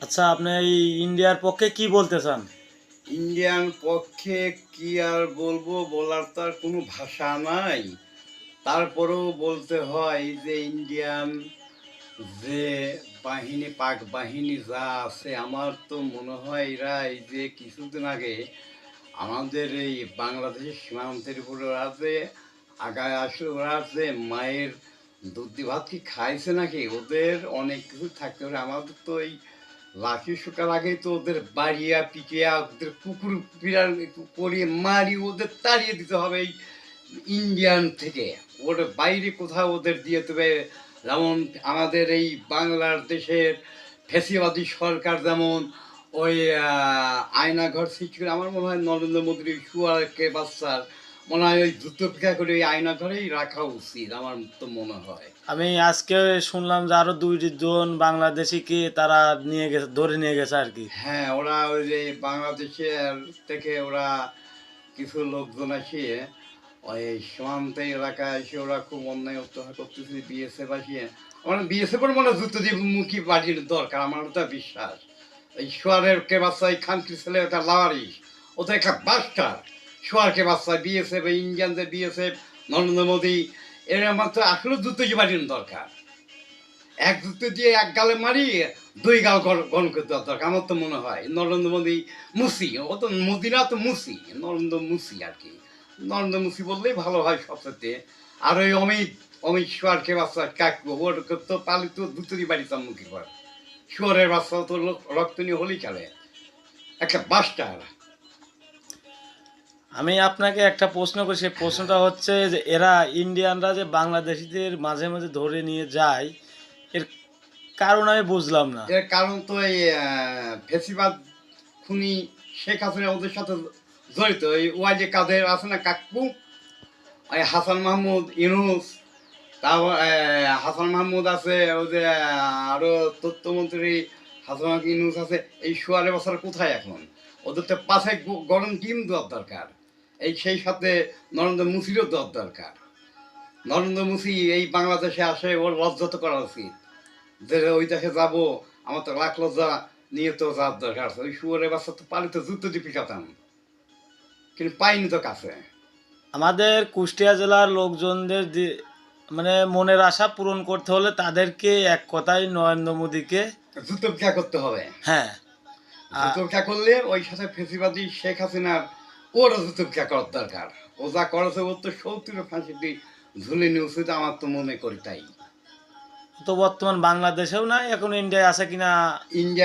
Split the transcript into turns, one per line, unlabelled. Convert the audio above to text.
আচ্ছা, আপনি এই ইন্ডিয়ার পক্ষে কি বলতে চান?
ইন্ডিয়ান পক্ষে কি আর বলবো, বলার তো আর কোনো ভাষা নাই। তারপরেও বলতে হয় যে ইন্ডিয়ান যে বাহিনী, পাক বাহিনী যা আছে, আমার তো মনে হয় এরা এই যে কিছুদিন আগে আমাদের এই বাংলাদেশের সীমান্তের উপরে ওরা যে আগায় আসলে, ওরা যে মায়ের দুধ ভাত কি খাইছে নাকি, ওদের অনেক কিছু থাকতে পারে। আমাদের তো এই লাঠি শুকার আগেই তো ওদের বাড়িয়া পিটিয়া ওদের কুকুর বিড়াল করিয়ে মারি ওদের তাড়িয়ে দিতে হবে এই ইন্ডিয়ান থেকে। ওর বাইরে কোথাও ওদের দিয়ে দেবে। যেমন আমাদের এই বাংলাদেশের ফ্যাসিবাদী সরকার যেমন ওই আয়নাঘর সৃষ্টি করে, আমার মনে হয় নরেন্দ্র মোদীর ওই শুয়ারকে বাচ্চার মনে হয় ওই যুদ্ধপিকা করে ওই আয়নাঘরেই রাখা উচিত, আমার তো মনে হয়।
আমি আজকে শুনলাম যে আরো 2 জন বাংলাদেশিকে তারা নিয়ে গেছে, ধরে নিয়ে গেছে আর কি।
হ্যাঁ, ওরা ওই যে বাংলাদেশের থেকে ওরা কিছু লোকজন আসিয়ে ওই সীমান্ত এলাকায় এসে ওরা খুব অন্যায় অত্যাচার করতেছে। বিএসএফ আসিয়ে আমার বিএসএফের মনে হয় যুদ্ধ দিয়ে মুখী বাড়ির দরকার, আমার তো বিশ্বাস। এই সোয়ারের বাচ্চা, এই খানকির ছেলে একটা লাওয়ারিস, ও তো একটা বাস্টার। সোয়ারকে বাচ্চা বিএসএফ, এই ইন্ডিয়ান যে বিএসএফ, নরেন্দ্র মোদী, এর আমার তো আসলে যুদ্ধ দিয়ে বাড়ির দরকার। এক জুতো দিয়ে এক গালে মারি, দুই গাল গণ করতে দরকার, আমার তো মনে হয়। নরেন্দ্র মোদী মুসি, ও তো মোদী না, তো মুসি, নরেন্দ্র মুসি আর কি। নরেন্দ্র মুসি বললেই ভালো হয় সবসাথে। আর ওই অমিত অমিত সোয়ারকে বাচ্চা কাকবো, ওর তো পালিত দুটোরই বাড়ি মুখে করে। শুয়ারের বাচ্চা তো রক্ত নিয়ে হলেই চলে, একটা বাস্টার।
আমি আপনাকে একটা প্রশ্ন করি, সেই প্রশ্নটা হচ্ছে যে এরা ইন্ডিয়ানরা যে বাংলাদেশিদের মাঝে মাঝে ধরে নিয়ে যায়, এর কারণ আমি বুঝলাম না।
এর কারণ তো এই ফেসিবাদ খুনি শেখ হাসিনা ওদের সাথে জড়িত। এই ওয়াই যে কাদের আছে না, কাকু, এই হাসান মাহমুদ ইউনুস, তারপর হাসান মাহমুদ আছে, ওই যে আরো তথ্যমন্ত্রী হাসান মাহমুদ ইউনুস আছে। এই সোয়ারে বছর কোথায় এখন? ওদের তো পাশে গরম টিম দেওয়ার দরকার। এই সেই সাথে নরেন্দ্র মুসিরও দেওয়ার দরকার। নরেন্দ্র মুসি এই বাংলাদেশে আসে, ওর লজ্জা তো করা উচিত যে ওই দেশে যাবো, আমার তো লাখ লজ্জা নিয়ে তো যাওয়ার দরকার আছে। ওই শুয়ারের বাচ্চা তো পালিত জুতো দিয়ে পিটাতাম, কিন্তু পাইনি তো কাছে।
আমাদের কুষ্টিয়া জেলার লোকজনদের মানে মনের আশা পূরণ করতে হলে তাদেরকে এক কথায় নরেন্দ্র মোদীকে,
জুতো পিঠা করতে হবে।
হ্যাঁ,
জুতো পিঠা করলে ওই সাথে ফেসিবাদী শেখ হাসিনার ওরও জুতো পিঠা করার দরকার। ও যা করেছে, ওর তো 70 ফাঁসি দিয়ে ঝুলে নিয়ে উচিত, আমার তো মনে করি তাই।
তো বর্তমান বাংলাদেশেও নাই, এখন ইন্ডিয়ায় আছে কিনা
ইন্ডিয়া